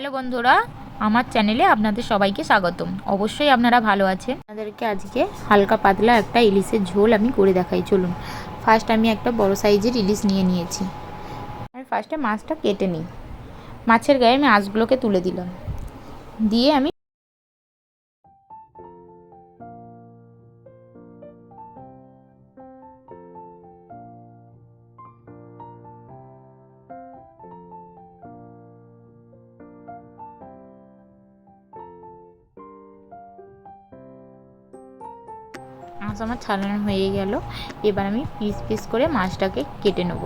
Hello বন্ধুরা, আমার চ্যানেলে আপনাদের সবাইকে স্বাগতম। অবশ্যই আপনারা ভালো আছেন। আপনাদেরকে আজকে হালকা পাতলা একটা ইলিশের ঝোল আমি করে দেখাই। চলুন, ফার্স্ট আমি একটা বড় সাইজের ইলিশ নিয়েছি। আমি ফার্স্টে মাছটা কেটে নিই। মাছের গায়ে আমি আঁশগুলোকে তুলে দিলাম, দিয়ে আমি আঁশ আমার ছাড়ানো হয়ে গেল। এবার আমি পিস পিস করে মাছটাকে কেটে নেব।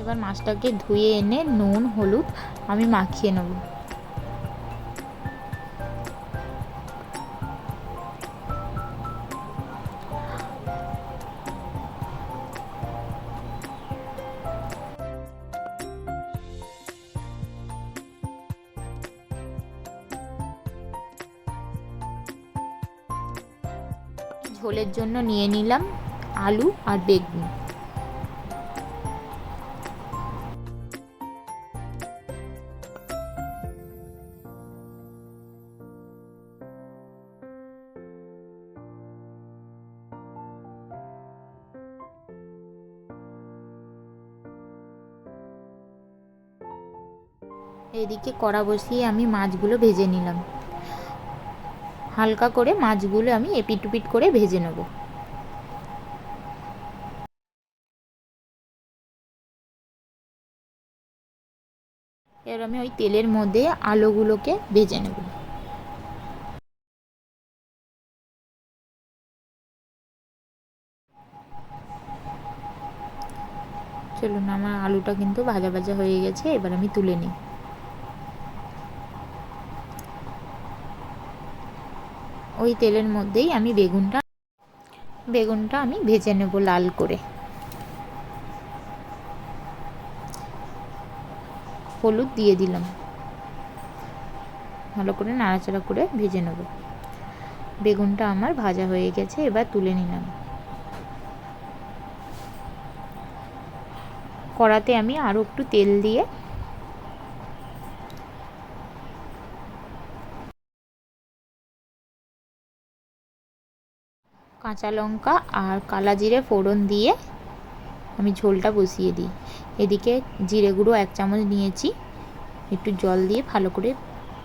এবার মাছটাকে ধুয়ে এনে নুন হলুদ আমি মাখিয়ে নেব। ঝোলের জন্য নিয়ে নিলাম আলু আর বেগুন। এদিকে কড়া বসিয়ে আমি মাছগুলো ভেজে নিলাম। হালকা করে মাছগুলো আমি এপিট ওপিট করে ভেজে নেব। এবার আমি ওই তেলের মধ্যে আলুগুলোকে ভেজে নেব। চলুন, আমার আলুটা কিন্তু ভাজা ভাজা হয়ে গেছে। এবার আমি তুলে নিই। ওই তেলের মধ্যেই আমি বেগুনটা আমি ভেজে নেব লাল করে। হলুদ দিয়ে দিলাম, ভালো করে নাড়াচাড়া করে ভেজে নেব। বেগুনটা আমার ভাজা হয়ে গেছে, এবার তুলে নিলাম। কড়াতে আমি আরও একটু তেল দিয়ে কাঁচা লঙ্কা আর কালা জিরে ফোড়ন দিয়ে আমি ঝোলটা বসিয়ে দিই। এদিকে জিরে গুঁড়ো 1 চামচ নিয়েছি, একটু জল দিয়ে ভালো করে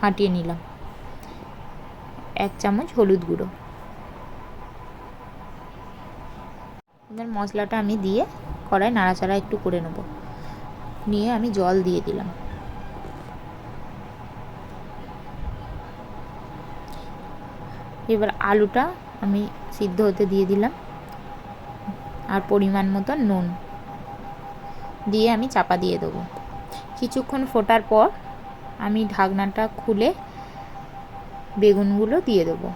ফাটিয়ে নিলাম। 1 চামচ হলুদ গুঁড়ো। এবার মশলাটা আমি দিয়ে কড়াই নাড়াচাড়া একটু করে নেব। নিয়ে আমি জল দিয়ে দিলাম। এবার আলুটা আমি সিদ্ধ হতে দিয়ে দিলাম, আর পরিমাণ মতো নুন দিয়ে আমি চাপা দিয়ে দেবো। কিছুক্ষণ ফোটার পর আমি ঢাকনাটা খুলে বেগুনগুলো দিয়ে দেবো।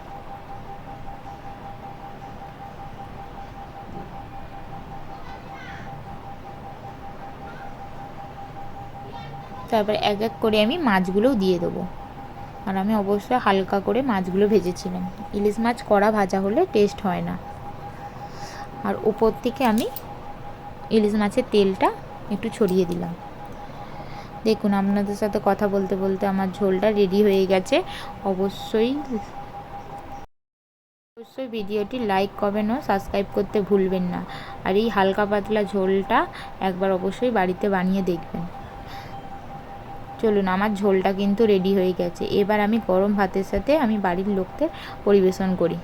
তারপর এক এক করে আমি মাছগুলোও দিয়ে দেবো। আর আমি অবশ্যই হালকা করে মাছগুলো ভেজেছিলাম। ইলিশ মাছ কড়া ভাজা হলে টেস্ট হয় না। আর উপর থেকে আমি ইলিশ মাছের তেলটা একটু ছড়িয়ে দিলাম। দেখুন, আপনাদের সাথে কথা বলতে বলতে আমার ঝোলটা রেডি হয়ে গেছে। অবশ্যই অবশ্যই ভিডিওটি লাইক করবেন ও সাবস্ক্রাইব করতে ভুলবেন না। আর এই হালকা পাতলা ঝোলটা একবার অবশ্যই বাড়িতে বানিয়ে দেখবেন। চলুন, আমার ঝোলটা কিন্তু রেডি হয়ে গেছে। এবার আমি গরম ভাতের সাথে আমি বাড়ির লোকদের পরিবেশন করি।